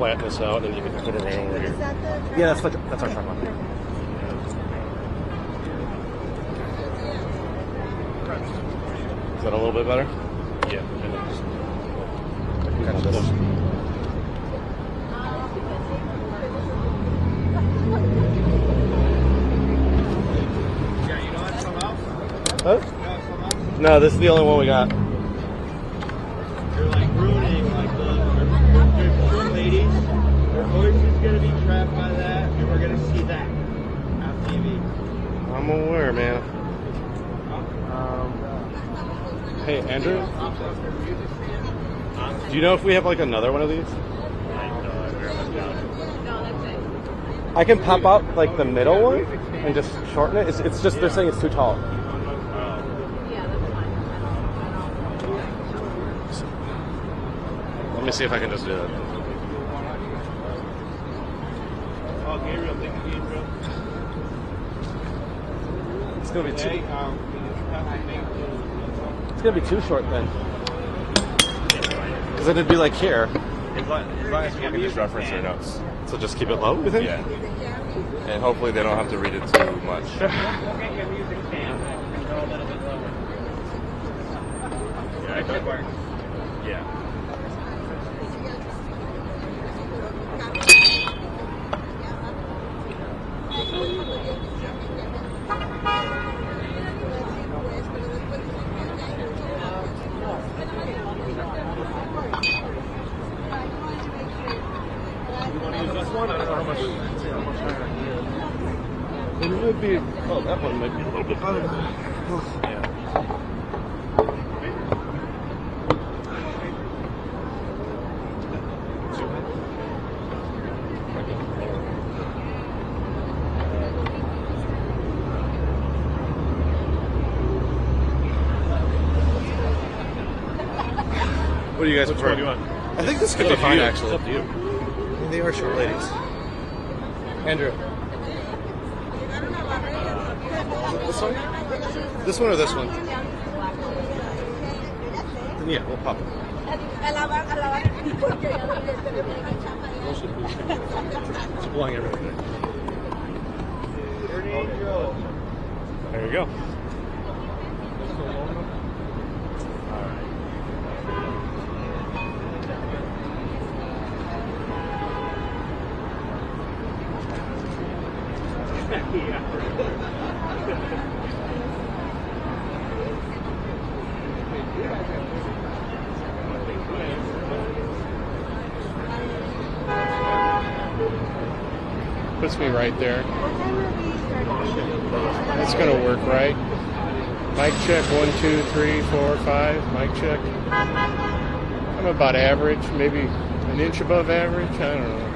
flatten this out, and then you can put it right over here. Yeah, that's our tripod. Is that a little bit better? Yeah. Kind of this. Yeah, you know what's come out? Huh? No, this is the only one we got. You're like ruining like the short ladies. Their voice is gonna be trapped by that, and we're gonna see that on TV. I'm aware, man. Hey, Andrew? Do you know if we have like another one of these? I can pop out like the middle one and just shorten it. It's just they're saying it's too tall. Let me see if I can just do it. Oh, Gabriel, thank you, Gabriel. It's gonna be too. Hey, It's gonna be too short then. Because then it'd be like here. As long as we can just reference their notes. So just keep it low, you think? Yeah. And hopefully they don't have to read it too much. Yeah, I could work. Yeah. It would be. Oh, that one might be a little bit better. Yeah. What do you guys prefer? What do you want? I think this could be fine, actually. It's up to you. I mean, they are short ladies. Andrew. This one? This one or this one? Then yeah, we'll pop it. It's blowing everything. There you go. Puts me right there. That's going to work, right? Mic check, 1, 2, 3, 4, 5. Mic check. I'm about average, maybe an inch above average. I don't know.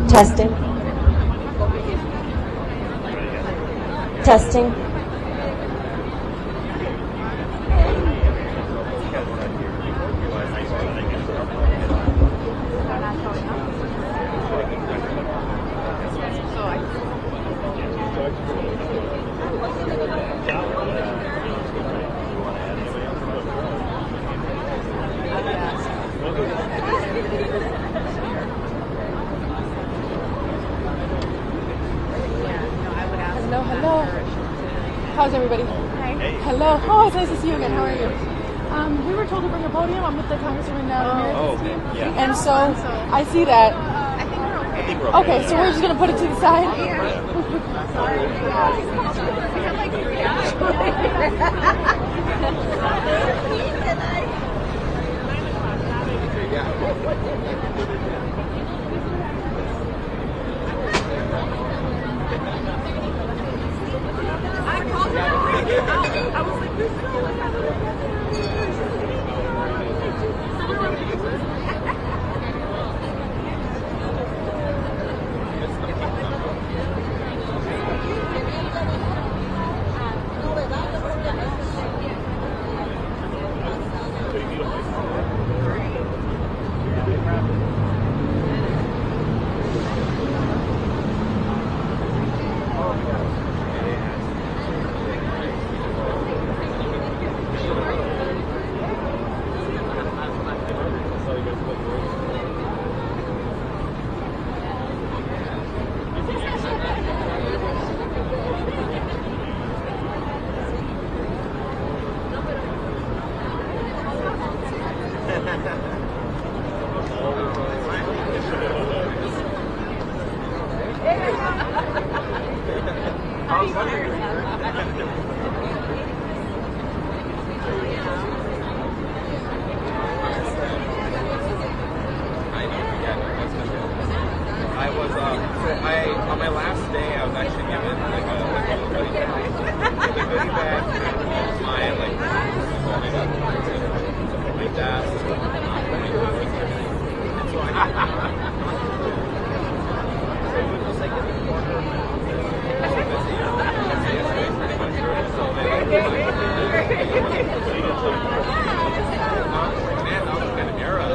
Testing. Testing. Hello, hello. How's everybody? Hi. Hello. Oh, it's nice to see you again. How are you? We were told to bring a podium. I'm with the Congresswoman Meredith's team. Yeah. And so I see that. I think we're okay. I think we're okay. Okay, so we're just going to put it to the side. Sorry. We have like 3 hours. I was like, this is all I have. On my last day, I was actually given like a goodie bag. The goodie bag had my like something like that. And so man, that was kind of era.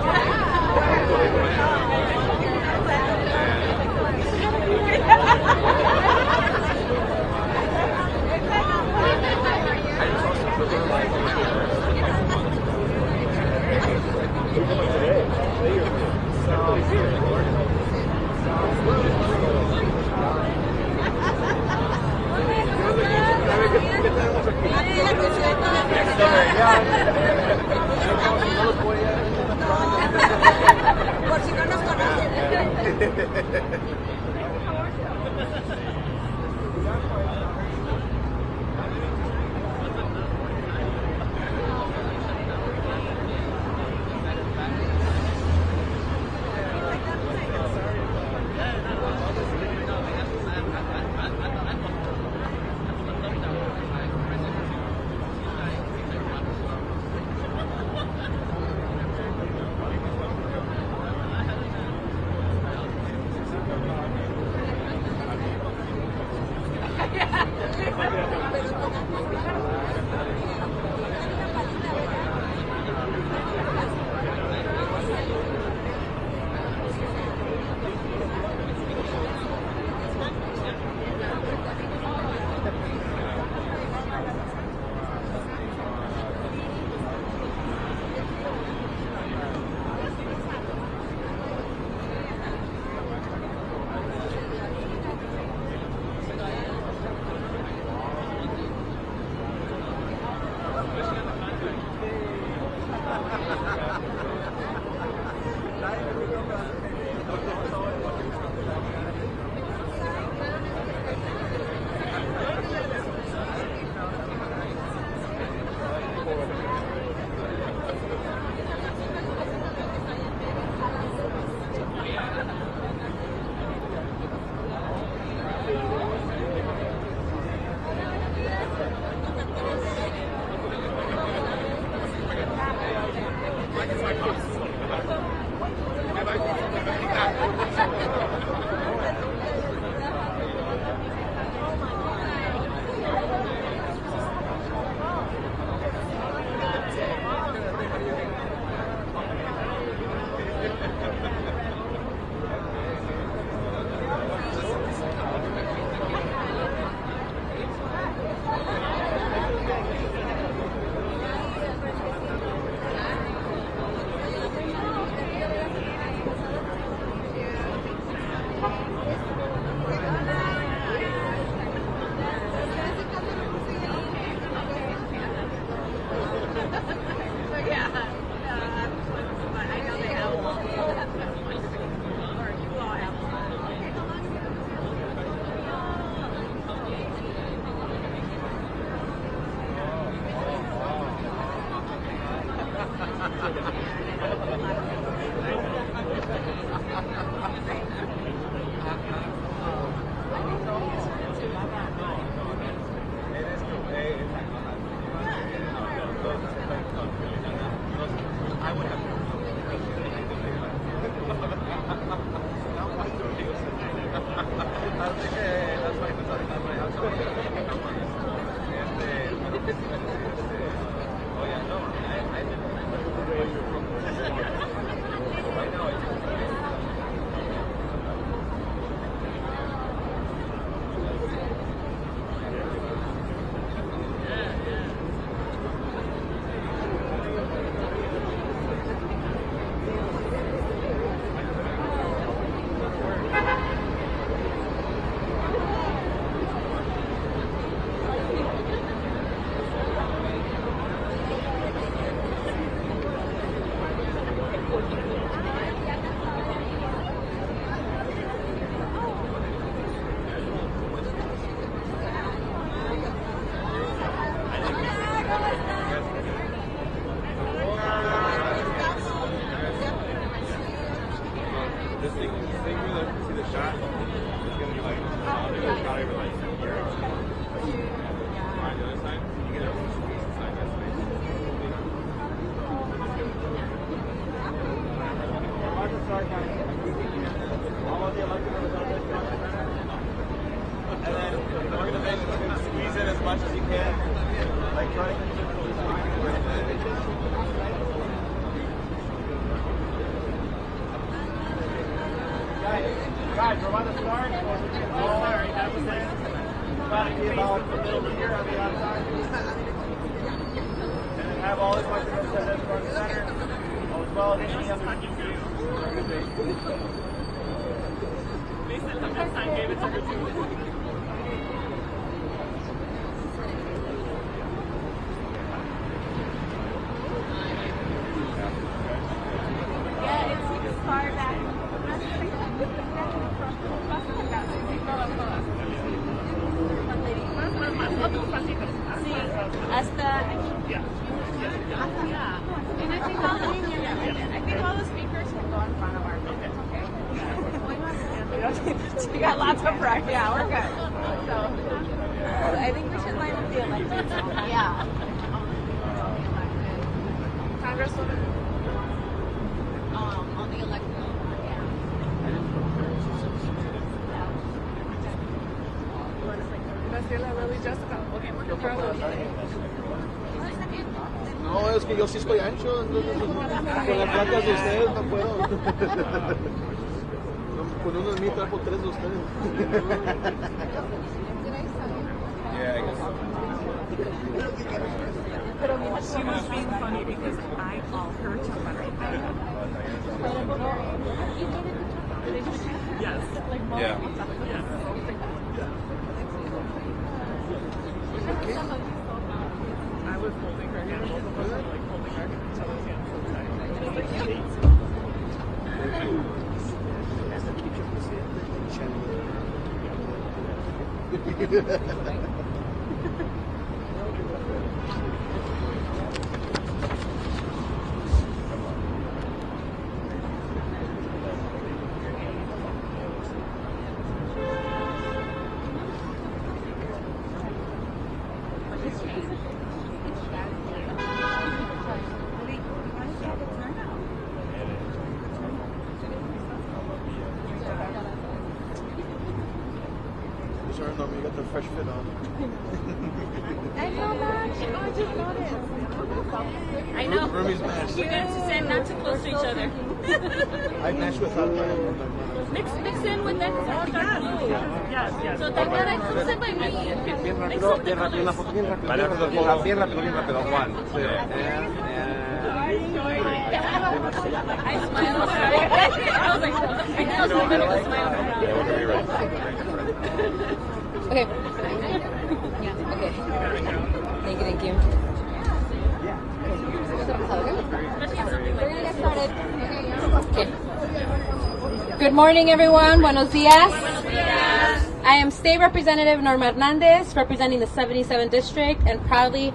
Por si no nos conocen. not even like here. On the other side, you get a side by side. And then the organization is going to squeeze in as much as you can. Like try to Guys, we're about to start. That was it. About to be about the middle here on the outside. And then have all as much room set as front center. As well as any other Yeah, it's like as far back. Sí, hasta aquí. Yeah. And I think all the speakers can go in front of our building, okay? We got lots of practice. Yeah, we're good. So, I think we should line up the elected. Yeah. Congresswoman. On the elected. No, es que yo sí estoy ancho, entonces con las placas de ustedes no puedo. Con uno de mí trajo 3 de ustedes. Yeah, I guess. She was being funny because I call her to Yes. Yeah. I was holding her hand, both of us were like holding each other's hands so tight. Sorry, no, you got the fresh fit on. I know that. Oh, I just noticed. I know. Rumi's matched. You guys stand not too close to each other. I matched without my Mix in with that dark blue. Yes, yes. So that guy comes in by me. Bien rápido, una foto bien rápido. Vale, Bien rápido, Juan. I smile. I was like, I know, so I'm gonna smile. Okay. Yeah, okay. Thank you. We're gonna get started. Okay. Good morning, everyone. Buenos dias. I am State Representative Norma Hernandez, representing the 77th District, and proudly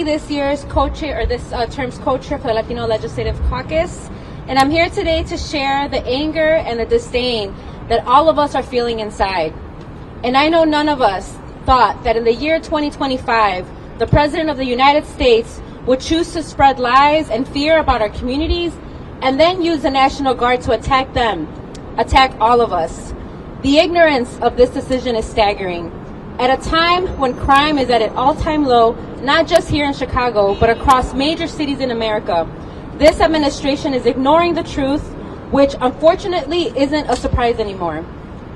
this year's co-chair, or this term's co-chair for the Latino Legislative Caucus. And I'm here today to share the anger and the disdain that all of us are feeling inside. And I know none of us thought that in the year 2025, the President of the United States would choose to spread lies and fear about our communities and then use the National Guard to attack all of us. The ignorance of this decision is staggering. At a time when crime is at an all-time low, not just here in Chicago, but across major cities in America, this administration is ignoring the truth, which unfortunately isn't a surprise anymore.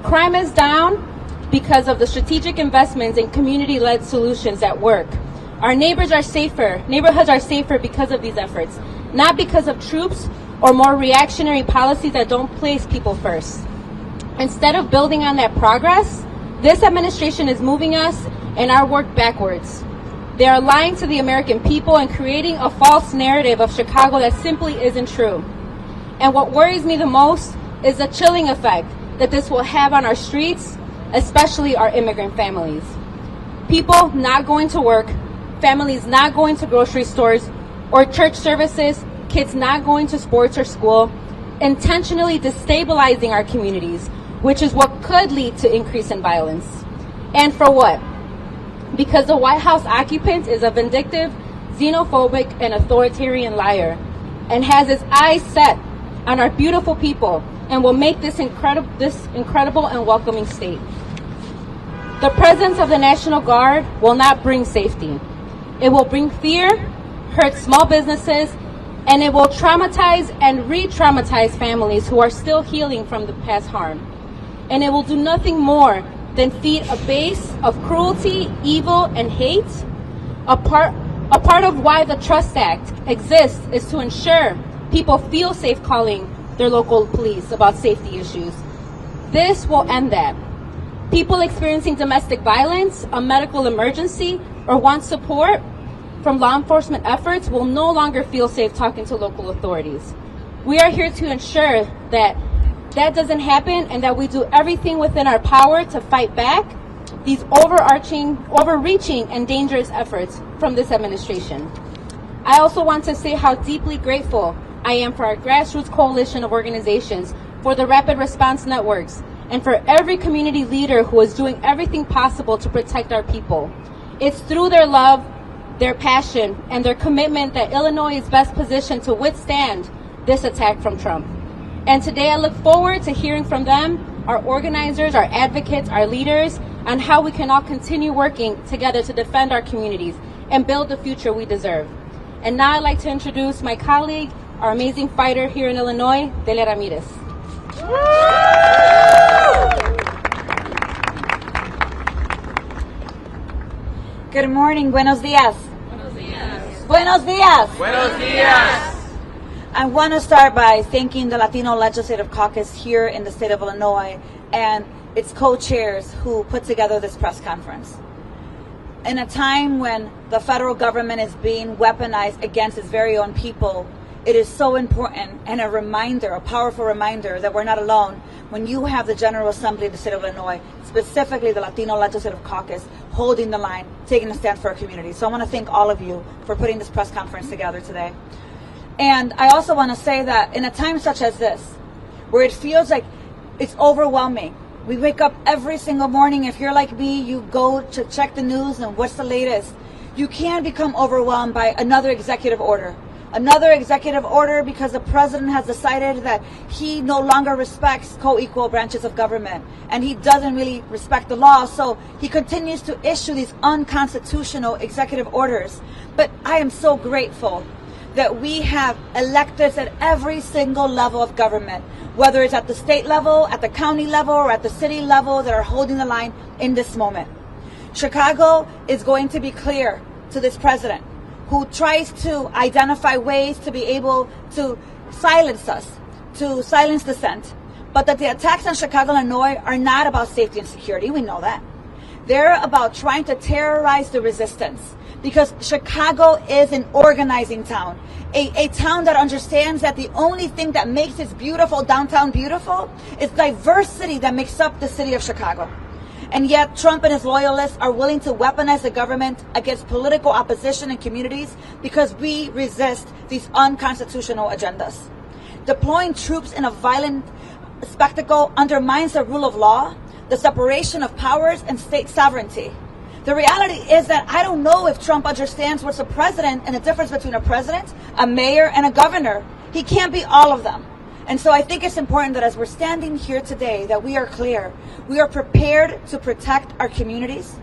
Crime is down because of the strategic investments in community-led solutions that work. Our neighborhoods are safer because of these efforts, not because of troops or more reactionary policies that don't place people first. Instead of building on that progress, this administration is moving us and our work backwards. They are lying to the American people and creating a false narrative of Chicago that simply isn't true. And what worries me the most is the chilling effect that this will have on our streets, especially our immigrant families. People not going to work, families not going to grocery stores or church services, kids not going to sports or school, intentionally destabilizing our communities, which is what could lead to increase in violence. And for what? Because the White House occupant is a vindictive, xenophobic, and authoritarian liar, and has his eyes set on our beautiful people, and will make this incredible and welcoming state. The presence of the National Guard will not bring safety. It will bring fear, hurt small businesses, and it will traumatize and re-traumatize families who are still healing from the past harm. And it will do nothing more than feed a base of cruelty, evil, and hate. A part of why the Trust Act exists is to ensure people feel safe calling their local police about safety issues. This will end that. People experiencing domestic violence, a medical emergency, or want support from law enforcement efforts will no longer feel safe talking to local authorities. We are here to ensure that that doesn't happen, and that we do everything within our power to fight back these overreaching, and dangerous efforts from this administration. I also want to say how deeply grateful I am for our grassroots coalition of organizations, for the rapid response networks, and for every community leader who is doing everything possible to protect our people. It's through their love, their passion, and their commitment that Illinois is best positioned to withstand this attack from Trump. And today I look forward to hearing from them, our organizers, our advocates, our leaders, on how we can all continue working together to defend our communities and build the future we deserve. And now I'd like to introduce my colleague, our amazing fighter here in Illinois, Delia Ramirez. Good morning, buenos dias. Buenos dias. Buenos dias. Buenos dias. I want to start by thanking the Latino Legislative Caucus here in the state of Illinois and its co-chairs who put together this press conference. In a time when the federal government is being weaponized against its very own people, it is so important and a reminder, a powerful reminder that we're not alone when you have the General Assembly of the state of Illinois, specifically the Latino Legislative Caucus, holding the line, taking a stand for our community. So I want to thank all of you for putting this press conference together today. And I also want to say that in a time such as this, where it feels like it's overwhelming, we wake up every single morning. If you're like me, you go to check the news and what's the latest. You can become overwhelmed by another executive order. Another executive order because the president has decided that he no longer respects co-equal branches of government and he doesn't really respect the law, so he continues to issue these unconstitutional executive orders. But I am so grateful that we have electeds at every single level of government, whether it's at the state level, at the county level, or at the city level, that are holding the line in this moment. Chicago is going to be clear to this president, who tries to identify ways to be able to silence us, to silence dissent, but that the attacks on Chicago, Illinois are not about safety and security. We know that. They're about trying to terrorize the resistance, because Chicago is an organizing town, a town that understands that the only thing that makes its beautiful downtown beautiful is diversity that makes up the city of Chicago. And yet Trump and his loyalists are willing to weaponize the government against political opposition and communities because we resist these unconstitutional agendas. Deploying troops in a violent spectacle undermines the rule of law, the separation of powers, and state sovereignty. The reality is that I don't know if Trump understands what's a president and the difference between a president, a mayor, and a governor. He can't be all of them. And so I think it's important that as we're standing here today, that we are clear. We are prepared to protect our communities,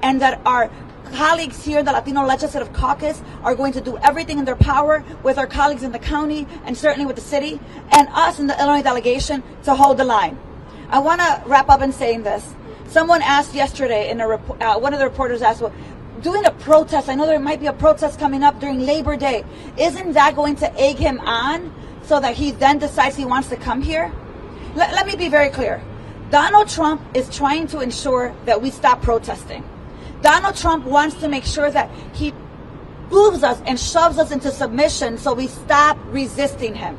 and that our colleagues here in the Latino Legislative Caucus are going to do everything in their power with our colleagues in the county and certainly with the city and us in the Illinois delegation to hold the line. I want to wrap up in saying this. Someone asked yesterday, in one of the reporters asked, well, doing a protest, I know there might be a protest coming up during Labor Day, isn't that going to egg him on so that he then decides he wants to come here? Let me be very clear. Donald Trump is trying to ensure that we stop protesting. Donald Trump wants to make sure that he moves us and shoves us into submission so we stop resisting him.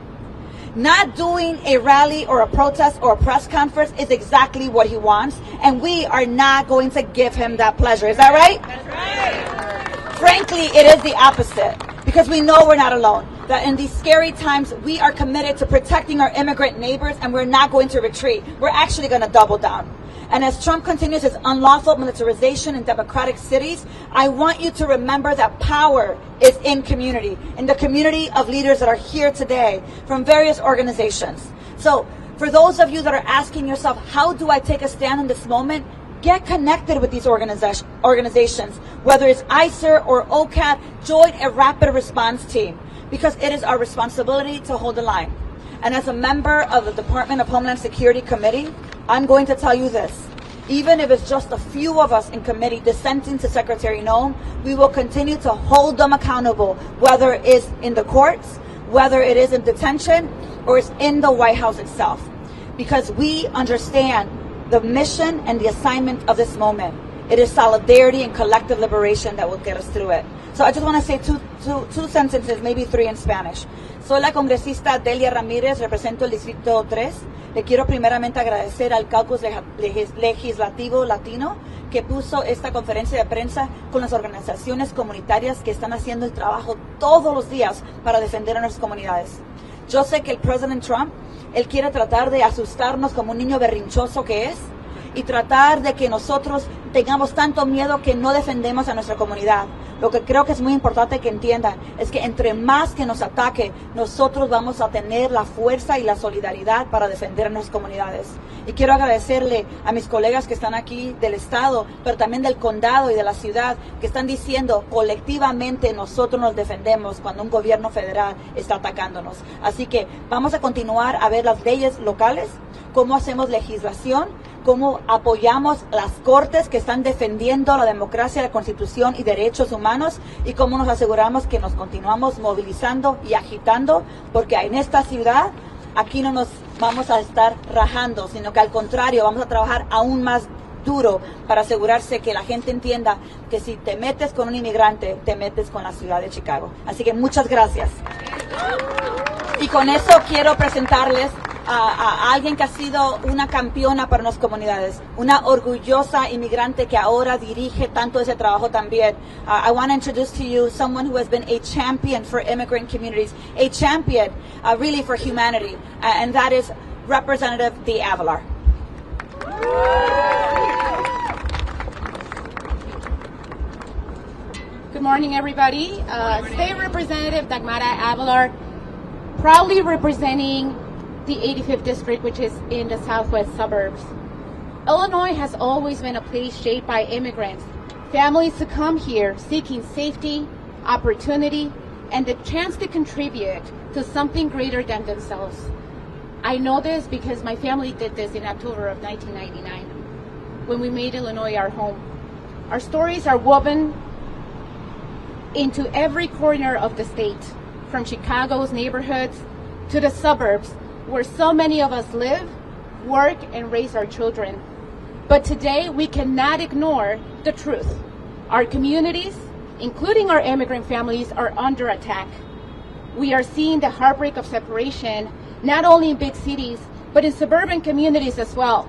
Not doing a rally or a protest or a press conference is exactly what he wants, and we are not going to give him that pleasure. Is that right? That's right. Frankly, it is the opposite, because we know we're not alone. that in these scary times, we are committed to protecting our immigrant neighbors, and we're not going to retreat. We're actually going to double down. And as Trump continues his unlawful militarization in democratic cities, I want you to remember that power is in community, in the community of leaders that are here today from various organizations. So for those of you that are asking yourself, how do I take a stand in this moment? Get connected with these organizations, whether it's ICER or OCAT, join a rapid response team, because it is our responsibility to hold the line. And as a member of the Department of Homeland Security Committee, I'm going to tell you this. Even if it's just a few of us in committee dissenting to Secretary Noem, we will continue to hold them accountable, whether it is in the courts, whether it is in detention, or it's in the White House itself. Because we understand the mission and the assignment of this moment. It is solidarity and collective liberation that will get us through it. So I just want to say two sentences, maybe three in Spanish. Soy la congresista Delia Ramírez, represento el Distrito 3. Le quiero primeramente agradecer al Caucus Legislativo Latino que puso esta conferencia de prensa con las organizaciones comunitarias que están haciendo el trabajo todos los días para defender a nuestras comunidades. Yo sé que el presidente Trump, él quiere tratar de asustarnos como un niño berrinchoso que es, y tratar de que nosotros tengamos tanto miedo que no defendemos a nuestra comunidad. Lo que creo que es muy importante que entiendan es que entre más que nos ataque, nosotros vamos a tener la fuerza y la solidaridad para defender a nuestras comunidades. Y quiero agradecerle a mis colegas que están aquí del estado, pero también del condado y de la ciudad, que están diciendo colectivamente nosotros nos defendemos cuando un gobierno federal está atacándonos. Así que vamos a continuar a ver las leyes locales, cómo hacemos legislación, cómo apoyamos las cortes que están defendiendo la democracia, la constitución y derechos humanos, y cómo nos aseguramos que nos continuamos movilizando y agitando, porque en esta ciudad aquí no nos vamos a estar rajando, sino que al contrario vamos a trabajar aún más duro para asegurarse que la gente entienda que si te metes con un inmigrante, te metes con la ciudad de Chicago. Así que muchas gracias. Y con eso quiero presentarles a alguien que ha sido una campeona para nuestras comunidades, una orgullosa inmigrante que ahora dirige tanto ese trabajo también. I want to introduce to you someone who has been a champion for immigrant communities, a champion really for humanity, and that is Representative Dee Avalar. Good morning, everybody. State Representative Dagmara Avalar, proudly representing the 85th district, which is in the southwest suburbs. Illinois has always been a place shaped by immigrants, families to come here seeking safety, opportunity, and the chance to contribute to something greater than themselves. I know this because my family did this in October of 1999, when we made Illinois our home. Our stories are woven into every corner of the state, from Chicago's neighborhoods to the suburbs, where so many of us live, work, and raise our children. But today, we cannot ignore the truth. Our communities, including our immigrant families, are under attack. We are seeing the heartbreak of separation, not only in big cities, but in suburban communities as well.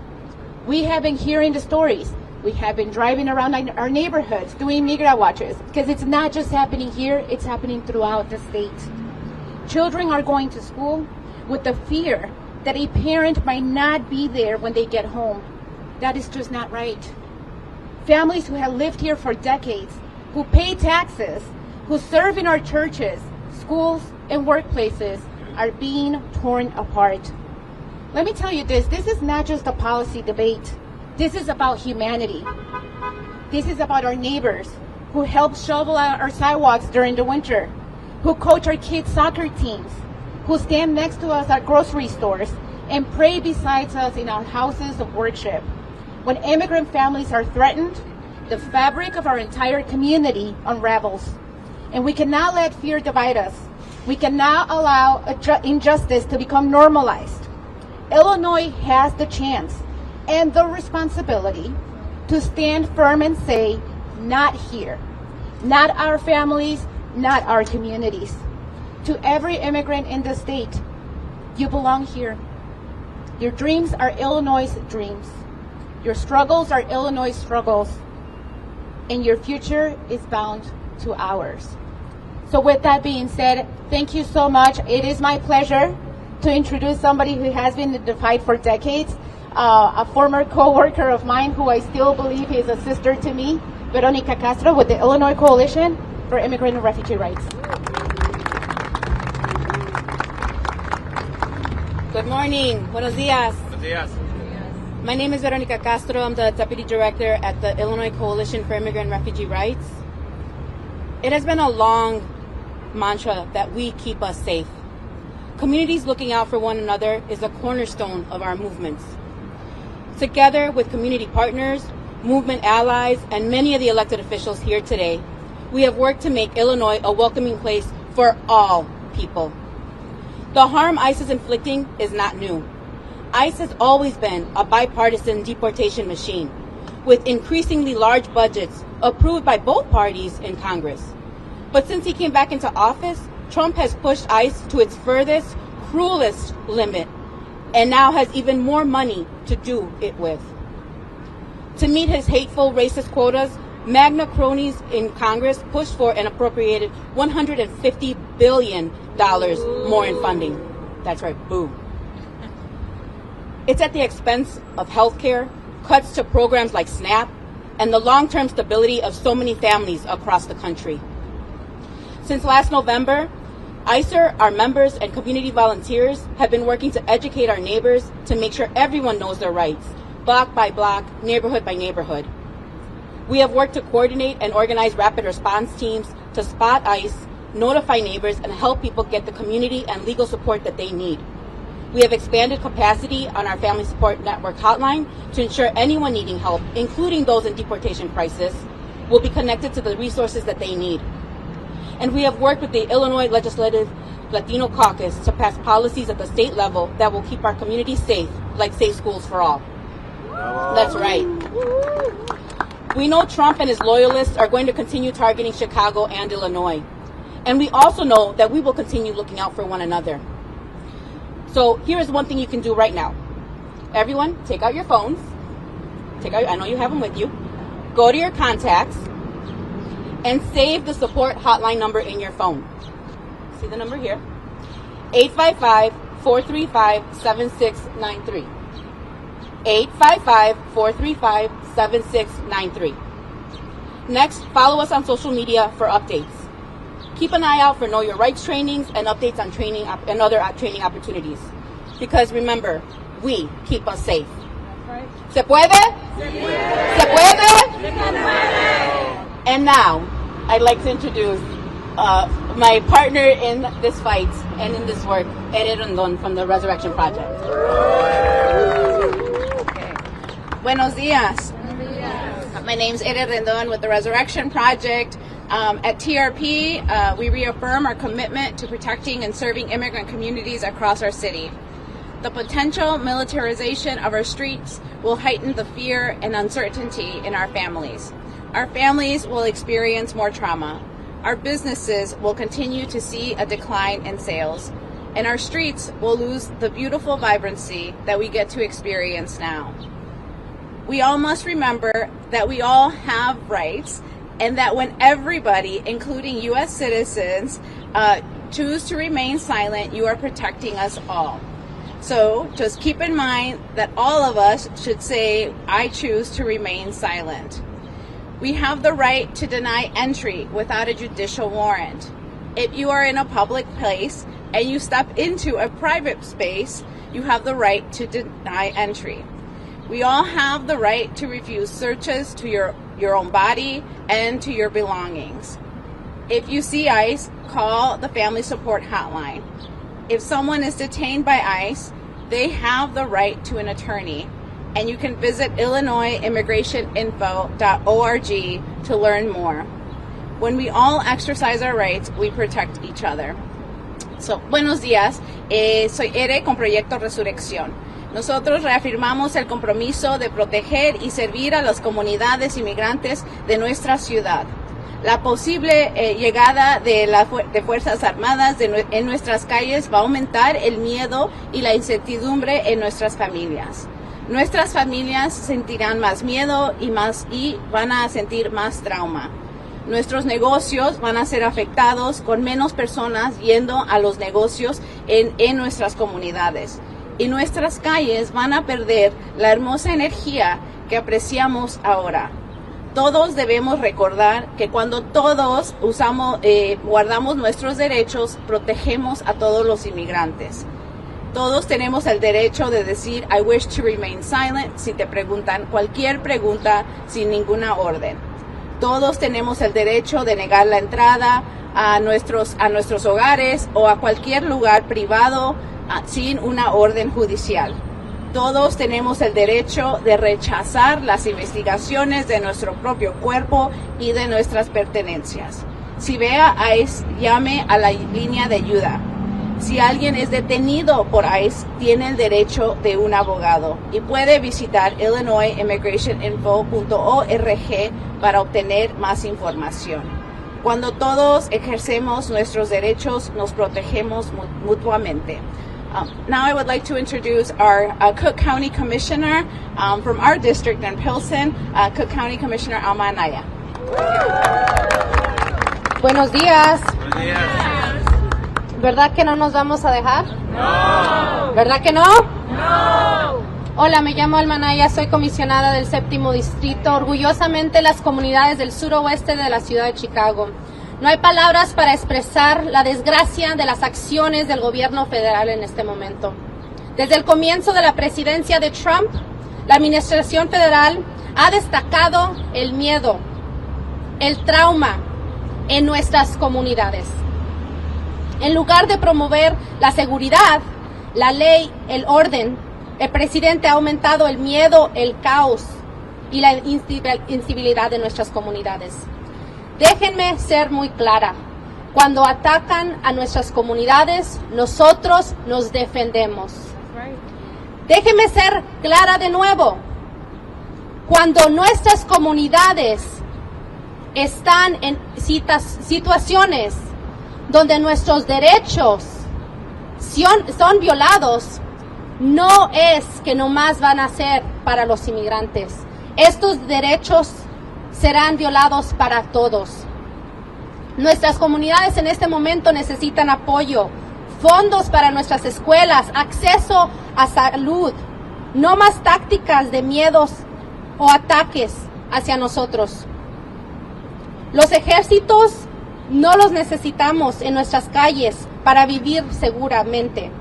We have been hearing the stories. We have been driving around our neighborhoods doing migra watches, because it's not just happening here, it's happening throughout the state. Children are going to school with the fear that a parent might not be there when they get home. That is just not right. Families who have lived here for decades, who pay taxes, who serve in our churches, schools, and workplaces are being torn apart. Let me tell you this is not just a policy debate. This is about humanity. This is about our neighbors who help shovel out our sidewalks during the winter, who coach our kids' soccer teams, who stand next to us at grocery stores and pray beside us in our houses of worship. When immigrant families are threatened, the fabric of our entire community unravels. And we cannot let fear divide us. We cannot allow injustice to become normalized. Illinois has the chance and the responsibility to stand firm and say, not here, not our families, not our communities. To every immigrant in the state, you belong here. Your dreams are Illinois' dreams. Your struggles are Illinois' struggles. And your future is bound to ours. So with that being said, thank you so much. It is my pleasure to introduce somebody who has been in the fight for decades, a former co-worker of mine who I still believe is a sister to me, Veronica Castro with the Illinois Coalition for Immigrant and Refugee Rights. Good morning. Buenos días. Buenos días. My name is Veronica Castro. I'm the Deputy Director at the Illinois Coalition for Immigrant and Refugee Rights. It has been a long mantra that we keep us safe. Communities looking out for one another is a cornerstone of our movements. Together with community partners, movement allies, and many of the elected officials here today, we have worked to make Illinois a welcoming place for all people. The harm ICE is inflicting is not new. ICE has always been a bipartisan deportation machine, with increasingly large budgets approved by both parties in Congress. But since he came back into office, Trump has pushed ICE to its furthest, cruelest limit, and now has even more money to do it with. To meet his hateful, racist quotas, Magna cronies in Congress pushed for and appropriated $150 billion more in funding. That's right, boo. It's at the expense of healthcare, cuts to programs like SNAP, and the long-term stability of so many families across the country. Since last November, ICER, our members, and community volunteers have been working to educate our neighbors to make sure everyone knows their rights, block by block, neighborhood by neighborhood. We have worked to coordinate and organize rapid response teams to spot ICE, notify neighbors, and help people get the community and legal support that they need. We have expanded capacity on our Family Support Network hotline to ensure anyone needing help, including those in deportation crisis, will be connected to the resources that they need. And we have worked with the Illinois Legislative Latino Caucus to pass policies at the state level that will keep our communities safe, like Safe Schools for All. That's right. We know Trump and his loyalists are going to continue targeting Chicago and Illinois. And we also know that we will continue looking out for one another. So here is one thing you can do right now. Everyone, take out your phones. I know you have them with you. Go to your contacts and save the support hotline number in your phone. See the number here? 855-435-7693. 855-435-7693. Next, follow us on social media for updates. Keep an eye out for Know Your Rights trainings and updates on training and other training opportunities. Because remember, we keep us safe. ¿Se puede? ¿Se puede? And now, I'd like to introduce my partner in this fight and in this work, Ere Rondon from the Resurrection Project. Okay. Buenos días. My name's Ere Rondon with the Resurrection Project. At TRP, we reaffirm our commitment to protecting and serving immigrant communities across our city. The potential militarization of our streets will heighten the fear and uncertainty in our families. Our families will experience more trauma. Our businesses will continue to see a decline in sales. And our streets will lose the beautiful vibrancy that we get to experience now. We all must remember that we all have rights, and that when everybody, including U.S. citizens, choose to remain silent, you are protecting us all. So just keep in mind that all of us should say, I choose to remain silent. We have the right to deny entry without a judicial warrant. If you are in a public place and you step into a private space, you have the right to deny entry. We all have the right to refuse searches to your own body and to your belongings. If you see ICE, call the Family Support Hotline. If someone is detained by ICE, they have the right to an attorney, and you can visit IllinoisImmigrationInfo.org to learn more. When we all exercise our rights, we protect each other. So, buenos días, soy Ere con Proyecto Resurrección. Nosotros reafirmamos el compromiso de proteger y servir a las comunidades inmigrantes de nuestra ciudad. La posible llegada de Fuerzas Armadas en nuestras calles va a aumentar el miedo y la incertidumbre en nuestras familias. Nuestras familias sentirán más miedo y van a sentir más trauma. nuestros negocios van a ser afectados con menos personas yendo a los negocios en nuestras comunidades. Y nuestras calles van a perder la hermosa energía que apreciamos ahora. Todos debemos recordar que cuando todos guardamos nuestros derechos, protegemos a todos los inmigrantes. Todos tenemos el derecho de decir I wish to remain silent si te preguntan cualquier pregunta sin ninguna orden. Todos tenemos el derecho de negar la entrada a nuestros hogares o a cualquier lugar privado sin una orden judicial. Todos tenemos el derecho de rechazar las investigaciones de nuestro propio cuerpo y de nuestras pertenencias. Si ve a ICE, llame a la línea de ayuda. Si alguien es detenido por ICE, tiene el derecho de un abogado y puede visitar illinoisimmigrationinfo.org para obtener más información. Cuando todos ejercemos nuestros derechos, nos protegemos mutuamente. Now I would like to introduce our Cook County Commissioner from our district in Pilsen, Cook County Commissioner Alma Anaya. Buenos días. Buenos días. ¿Verdad que no nos vamos a dejar? No. ¿Verdad que no? No. Hola, me llamo Alma Anaya, soy comisionada del 7º Distrito, orgullosamente las comunidades del suroeste de la ciudad de Chicago. No hay palabras para expresar la desgracia de las acciones del gobierno federal en este momento. Desde el comienzo de la presidencia de Trump, la administración federal ha destacado el miedo, el trauma en nuestras comunidades. En lugar de promover la seguridad, la ley, el orden, el presidente ha aumentado el miedo, el caos y la incivilidad de nuestras comunidades. Déjenme ser muy clara. Cuando atacan a nuestras comunidades, nosotros nos defendemos. Déjenme ser clara de nuevo. Cuando nuestras comunidades están en situaciones donde nuestros derechos son violados, no es que nomás van a ser para los inmigrantes. Estos derechos serán violados para todos. Nuestras comunidades en este momento necesitan apoyo, fondos para nuestras escuelas, acceso a salud, no más tácticas de miedos o ataques hacia nosotros. Los ejércitos no los necesitamos en nuestras calles para vivir seguramente.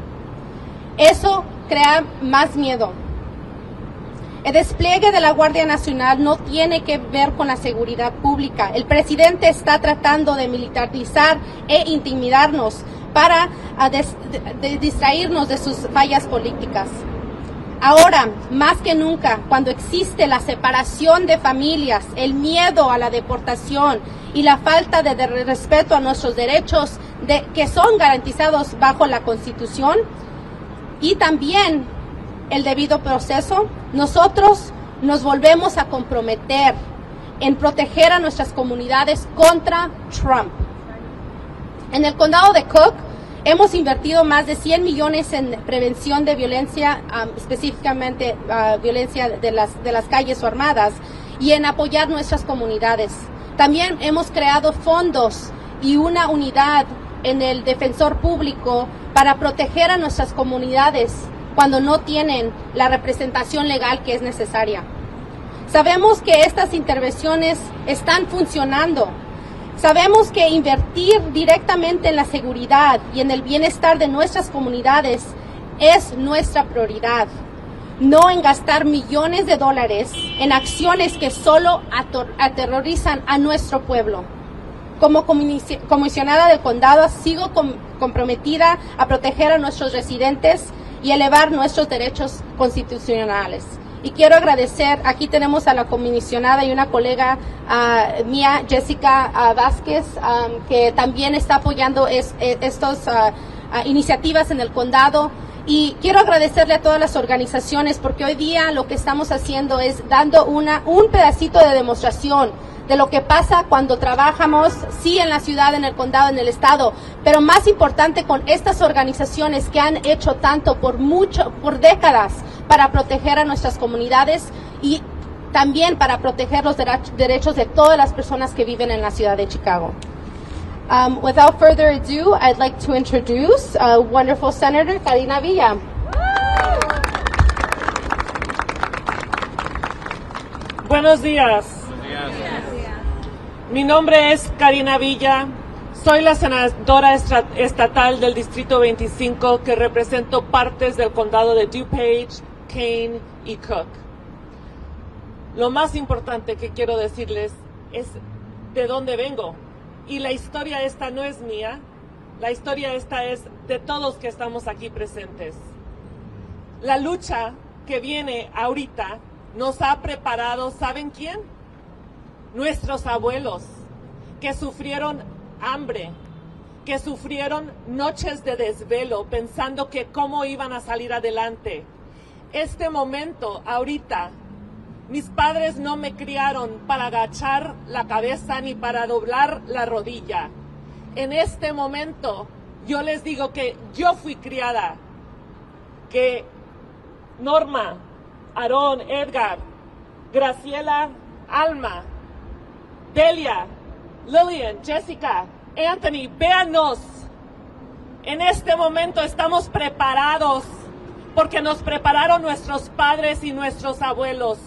Eso crea más miedo. El despliegue de la Guardia Nacional no tiene que ver con la seguridad pública. El presidente está tratando de militarizar e intimidarnos para distraernos de sus fallas políticas. Ahora, más que nunca, cuando existe la separación de familias, el miedo a la deportación y la falta de respeto a nuestros derechos que son garantizados bajo la Constitución y también el debido proceso, nosotros nos volvemos a comprometer en proteger a nuestras comunidades contra Trump. En el condado de Cook hemos invertido más de 100 millones en prevención de violencia, específicamente violencia de las calles o armadas, y en apoyar nuestras comunidades. También hemos creado fondos y una unidad en el defensor público para proteger a nuestras comunidades cuando no tienen la representación legal que es necesaria. Sabemos que estas intervenciones están funcionando. Sabemos que invertir directamente en la seguridad y en el bienestar de nuestras comunidades es nuestra prioridad, no en gastar millones de dólares en acciones que solo aterrorizan a nuestro pueblo. Como comisionada del condado, sigo comprometida a proteger a nuestros residentes y elevar nuestros derechos constitucionales. Y quiero agradecer, aquí tenemos a la comisionada y una colega mía, Jessica Vázquez, que también está apoyando estas iniciativas en el condado. Y quiero agradecerle a todas las organizaciones porque hoy día lo que estamos haciendo es dando un pedacito de demostración de lo que pasa cuando trabajamos, sí, en la ciudad, en el condado, en el estado, pero más importante con estas organizaciones que han hecho tanto por décadas para proteger a nuestras comunidades y también para proteger los derechos de todas las personas que viven en la ciudad de Chicago. Without further ado, I'd like to introduce wonderful Senator Karina Villa. Buenos días. Mi nombre es Karina Villa. Soy la senadora estatal del Distrito 25 que represento partes del condado de DuPage, Kane y Cook. Lo más importante que quiero decirles es de dónde vengo. Y la historia esta no es mía, la historia esta es de todos que estamos aquí presentes. La lucha que viene ahorita nos ha preparado, ¿saben quién? Nuestros abuelos, que sufrieron hambre, que sufrieron noches de desvelo pensando que cómo iban a salir adelante. Este momento, ahorita, mis padres no me criaron para agachar la cabeza ni para doblar la rodilla. En este momento, yo les digo que yo fui criada, que Norma, Aarón, Edgar, Graciela, Alma, Delia, Lillian, Jessica, Anthony, véanos. En este momento estamos preparados porque nos prepararon nuestros padres y nuestros abuelos.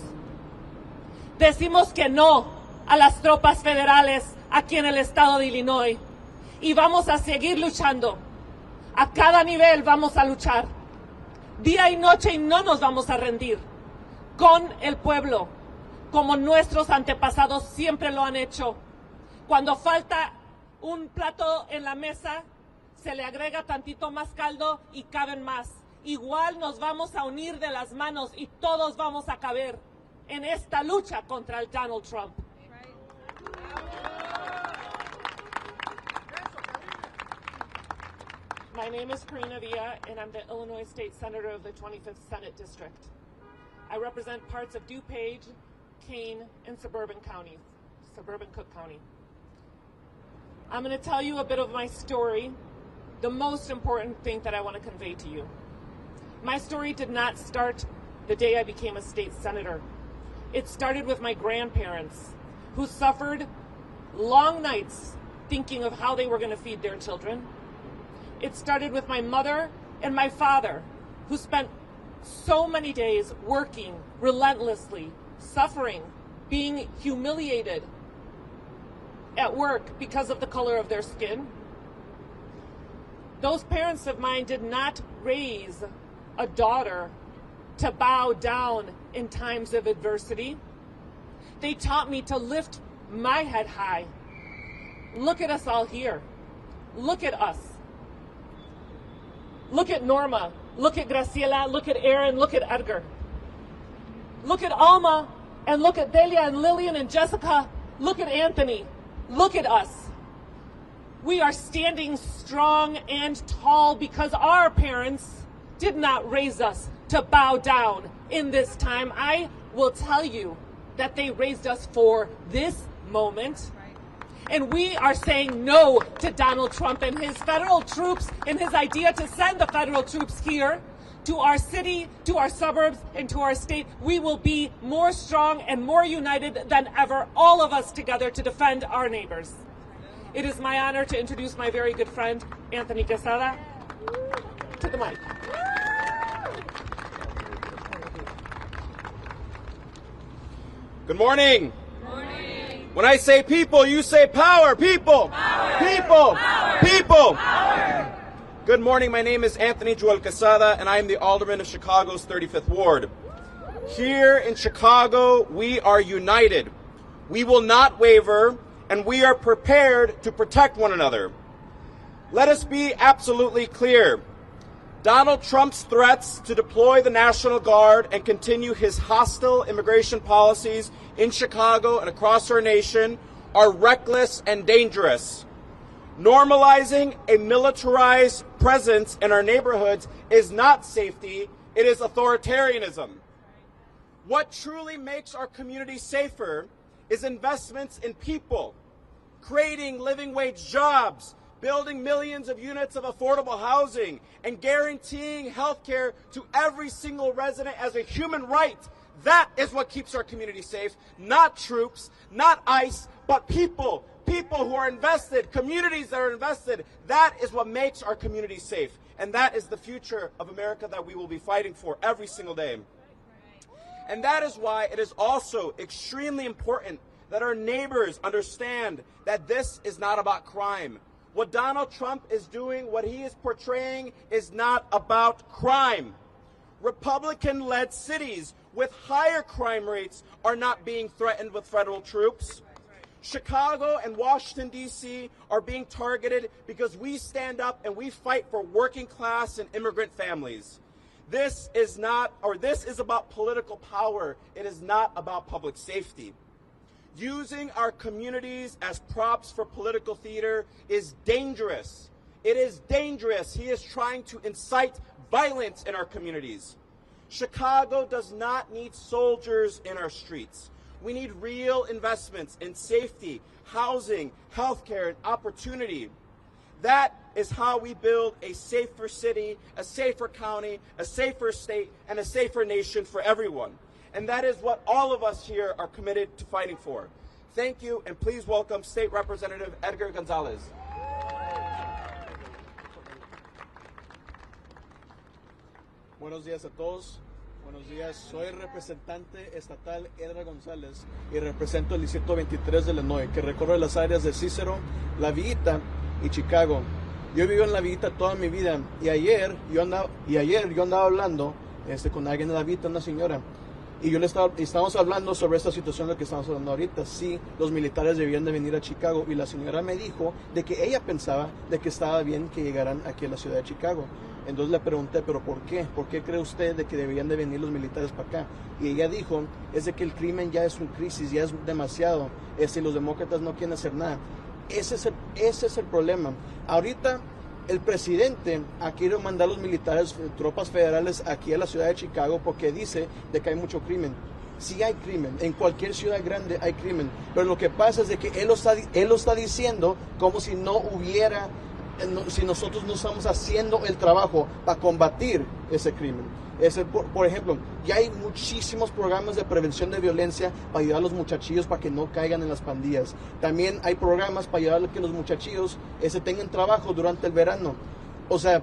Decimos que no a las tropas federales aquí en el estado de Illinois y vamos a seguir luchando. A cada nivel vamos a luchar, día y noche, y no nos vamos a rendir con el pueblo, como nuestros antepasados siempre lo han hecho. Cuando falta un plato en la mesa, se le agrega tantito más caldo y caben más. Igual nos vamos a unir de las manos y todos vamos a caber en esta lucha contra el Donald Trump. My name is Karina Villa, and I'm the Illinois State Senator of the 25th Senate District. I represent parts of DuPage, Kane, and Suburban Cook County. I'm going to tell you a bit of my story, the most important thing that I want to convey to you. My story did not start the day I became a state senator. It started with my grandparents, who suffered long nights thinking of how they were going to feed their children. It started with my mother and my father, who spent so many days working relentlessly, suffering, being humiliated at work because of the color of their skin. Those parents of mine did not raise a daughter to bow down in times of adversity. They taught me to lift my head high. Look at us all here. Look at us. Look at Norma. Look at Graciela. Look at Aaron. Look at Edgar. Look at Alma. And look at Delia and Lillian and Jessica. Look at Anthony. Look at us. We are standing strong and tall because our parents did not raise us to bow down in this time. I will tell you that they raised us for this moment. And we are saying no to Donald Trump and his federal troops and his idea to send the federal troops here to our city, to our suburbs, and to our state. We will be more strong and more united than ever, all of us together, to defend our neighbors. It is my honor to introduce my very good friend, Anthony Quesada, to the mic. Good morning. When I say people, you say power. People. Power. People. Power. People. Power. Good morning. My name is Anthony Joel Quesada, and I am the Alderman of Chicago's 35th Ward. Here in Chicago, we are united. We will not waver, and we are prepared to protect one another. Let us be absolutely clear. Donald Trump's threats to deploy the National Guard and continue his hostile immigration policies in Chicago and across our nation are reckless and dangerous. Normalizing a militarized presence in our neighborhoods is not safety, it is authoritarianism. What truly makes our community safer is investments in people, creating living wage jobs, building millions of units of affordable housing, and guaranteeing health care to every single resident as a human right, That is what keeps our community safe. Not troops, not ICE, but people. People who are invested, communities that are invested. That is what makes our community safe. And that is the future of America that we will be fighting for every single day. And that is why it is also extremely important that our neighbors understand that this is not about crime. What Donald Trump is doing, what he is portraying, is not about crime. Republican-led cities with higher crime rates are not being threatened with federal troops. Chicago and Washington, D.C. are being targeted because we stand up and we fight for working class and immigrant families. This is about political power. It is not about public safety. Using our communities as props for political theater is dangerous. It is dangerous. He is trying to incite violence in our communities. Chicago does not need soldiers in our streets. We need real investments in safety, housing, healthcare, and opportunity. That is how we build a safer city, a safer county, a safer state, and a safer nation for everyone. And that is what all of us here are committed to fighting for. Thank you, and please welcome State Representative Edgar Gonzalez. Buenos días a todos. Buenos días. Soy el representante estatal Edgar González y represento el Distrito 23 de Illinois, que recorre las áreas de Cicero, La Villita y Chicago. Yo vivo en La Villita toda mi vida y ayer yo andaba hablando con alguien de La Villita, una señora, y estábamos hablando sobre esta situación de la que estamos hablando ahorita. Sí, los militares debían de venir a Chicago, y la señora me dijo de que ella pensaba de que estaba bien que llegaran aquí a la ciudad de Chicago. Entonces le pregunté, ¿pero por qué? ¿Por qué cree usted de que deberían de venir los militares para acá? Y ella dijo, es de que el crimen ya es una crisis, ya es demasiado, y los demócratas no quieren hacer nada. Ese es el problema. Ahorita el presidente ha querido mandar los militares, tropas federales aquí a la ciudad de Chicago porque dice de que hay mucho crimen. Sí hay crimen, en cualquier ciudad grande hay crimen, pero lo que pasa es de que él lo está diciendo como si no hubiera, si nosotros no estamos haciendo el trabajo para combatir ese crimen. Por ejemplo, ya hay muchísimos programas de prevención de violencia para ayudar a los muchachillos para que no caigan en las pandillas. También hay programas para ayudar a que los muchachillos tengan trabajo durante el verano. O sea,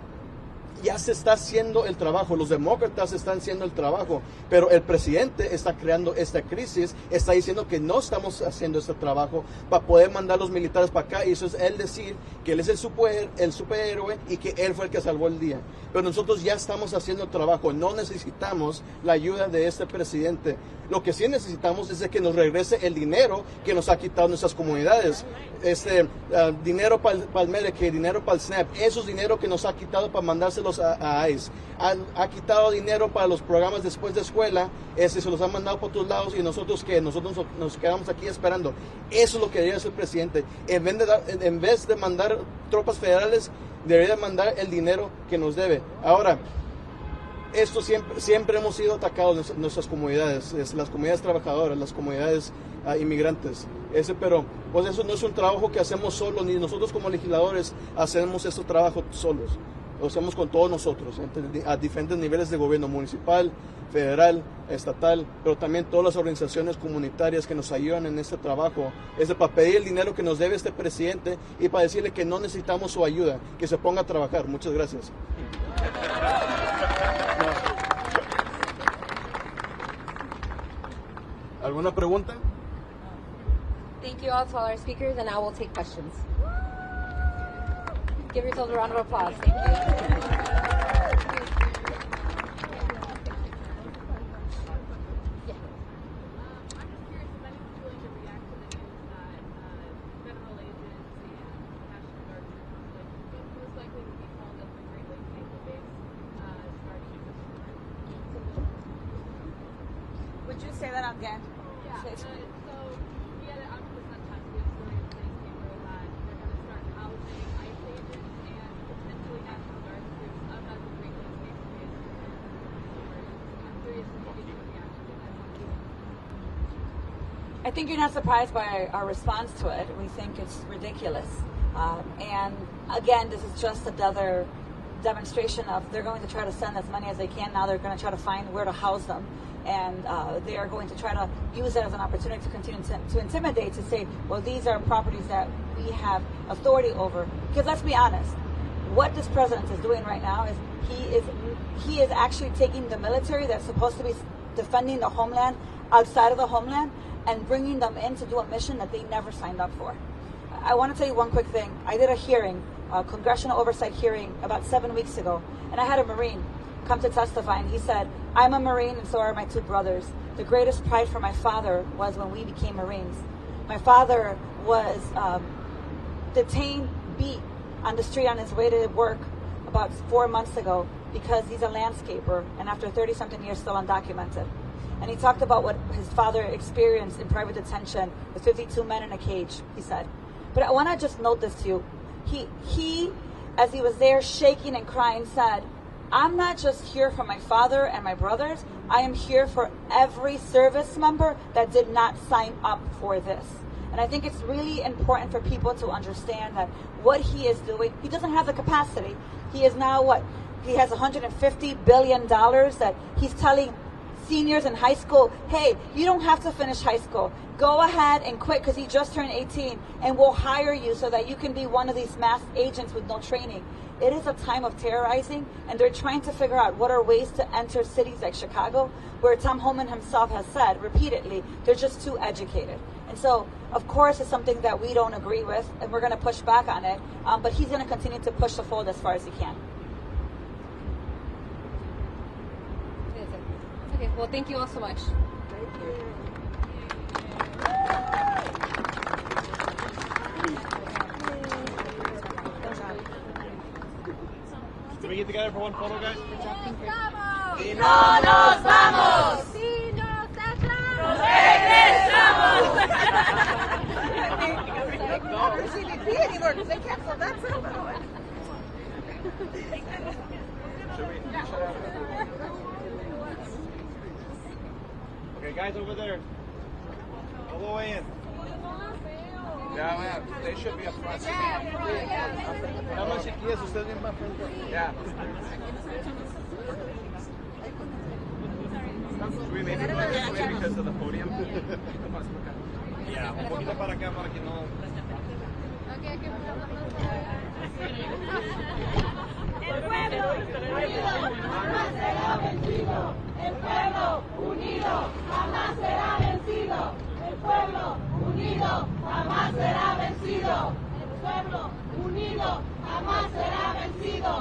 ya se está haciendo el trabajo, los demócratas están haciendo el trabajo, pero el presidente está creando esta crisis, está diciendo que no estamos haciendo este trabajo para poder mandar los militares para acá, y eso es él decir que él es el superhéroe y que él fue el que salvó el día. Pero nosotros ya estamos haciendo el trabajo, no necesitamos la ayuda de este presidente. Lo que sí necesitamos es de que nos regrese el dinero que nos ha quitado nuestras comunidades. Dinero para el Medicaid, dinero para el SNAP, esos dinero que nos ha quitado para mandárselos a ICE. Ha quitado dinero para los programas después de escuela, se los ha mandado por otros lados, y nosotros nos quedamos aquí esperando. Eso es lo que debería hacer el presidente. En vez de mandar tropas federales, debería mandar el dinero que nos debe. Ahora, esto siempre hemos sido atacados en nuestras comunidades, las comunidades trabajadoras, las comunidades inmigrantes. Pero pues eso no es un trabajo que hacemos solos, ni nosotros como legisladores hacemos este trabajo solos. Lo hacemos con todos nosotros, a diferentes niveles de gobierno, municipal, federal, estatal, pero también todas las organizaciones comunitarias que nos ayudan en este trabajo. Para pedir el dinero que nos debe este presidente y para decirle que no necesitamos su ayuda, que se ponga a trabajar. Muchas gracias. ¿Alguna pregunta? Thank you all to all our speakers, and now we'll take questions. Give yourselves a round of applause. Thank you. Would you say that again? Yeah. So we had an ombudsman task force during the today's paper that they're going to start housing ICE agents and potentially National Guard troops up at the Great Lakes base case. I'm curious if you get your reaction to that. I think you're not surprised by our response to it. We think it's ridiculous. And again, this is just another demonstration of they're going to try to send as many as they can. Now they're going to try to find where to house them. and they are going to try to use it as an opportunity to continue to intimidate, to say, well, these are properties that we have authority over. Because let's be honest, what this president is doing right now is he is actually taking the military that's supposed to be defending the homeland outside of the homeland and bringing them in to do a mission that they never signed up for. I want to tell you one quick thing. I did a hearing, a congressional oversight hearing about 7 weeks ago, and I had a Marine come to testify, and he said, I'm a Marine and so are my two brothers. The greatest pride for my father was when we became Marines. My father was detained, beat on the street on his way to work about 4 months ago because he's a landscaper, and after 30-something years still undocumented. And he talked about what his father experienced in private detention with 52 men in a cage, he said. But I want to just note this to you. He, as he was there shaking and crying, said, I'm not just here for my father and my brothers. I am here for every service member that did not sign up for this. And I think it's really important for people to understand that what he is doing, he doesn't have the capacity. He is now what? He has $150 billion that he's telling seniors in high school, hey, you don't have to finish high school. Go ahead and quit because he just turned 18 and we'll hire you so that you can be one of these mass agents with no training. It is a time of terrorizing, and they're trying to figure out what are ways to enter cities like Chicago, where Tom Homan himself has said repeatedly, they're just too educated. And so, of course, it's something that we don't agree with, and we're going to push back on it, but he's going to continue to push the fold as far as he can. Okay, well, thank you all so much. Thank you. Can we get together for one photo, guys? ¡Vamos! ¡No nos vamos! ¡Sí nos echamos! Not CBP anymore because they canceled that ceremony. Okay, guys over there. All the way in. Yeah, man, they should be up front. Damas y chiquillas, ustedes bien más frente. Yeah. Should we maybe move this way because of the podium? Yeah, un poquito para acá para que no. El pueblo unido jamás será vencido. El pueblo unido jamás será vencido. El pueblo unido jamás será vencido. El pueblo unido jamás será vencido.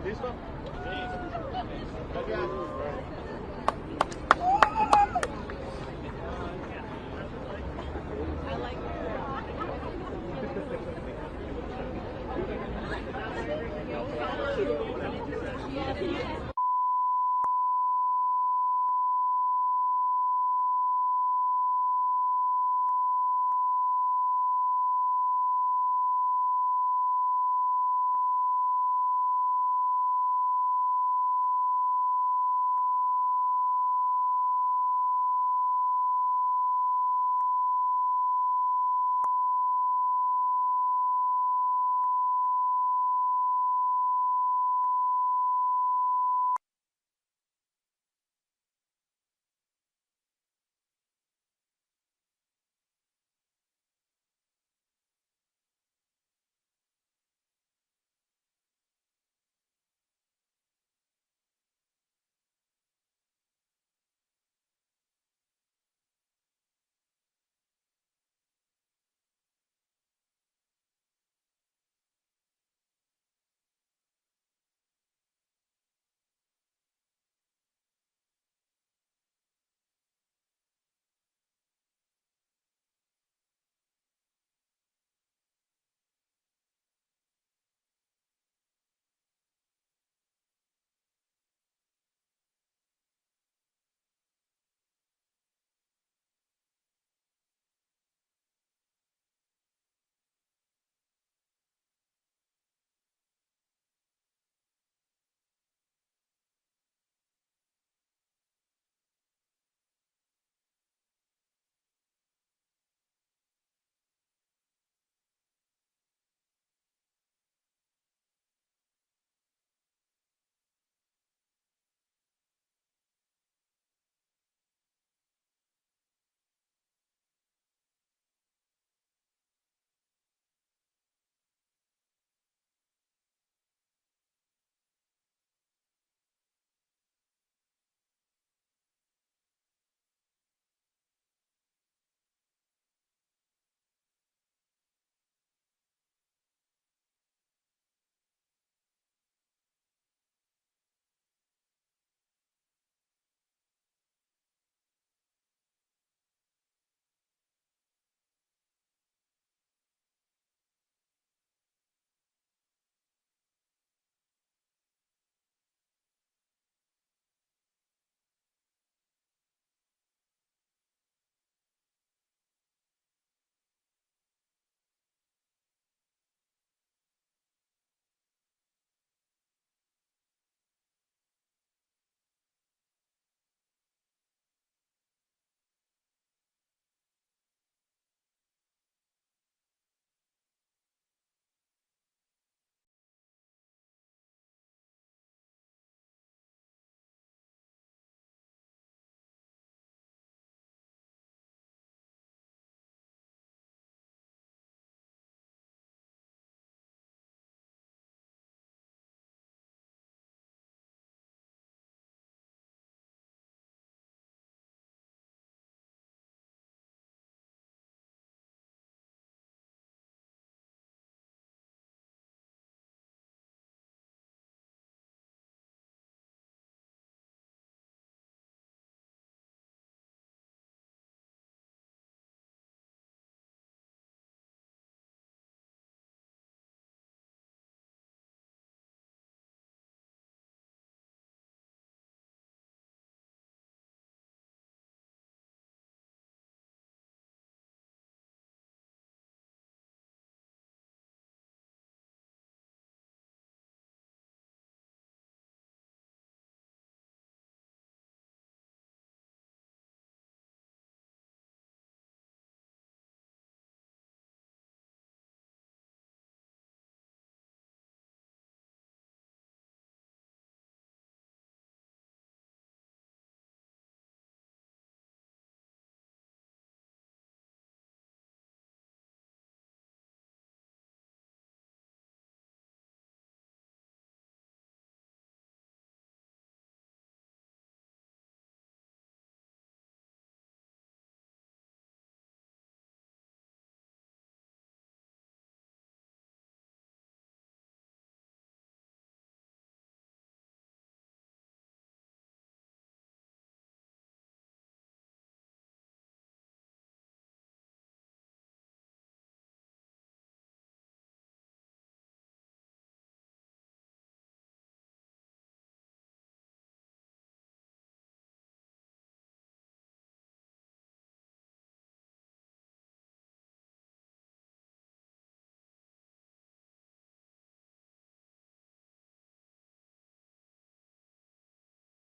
¿Listo? Sí.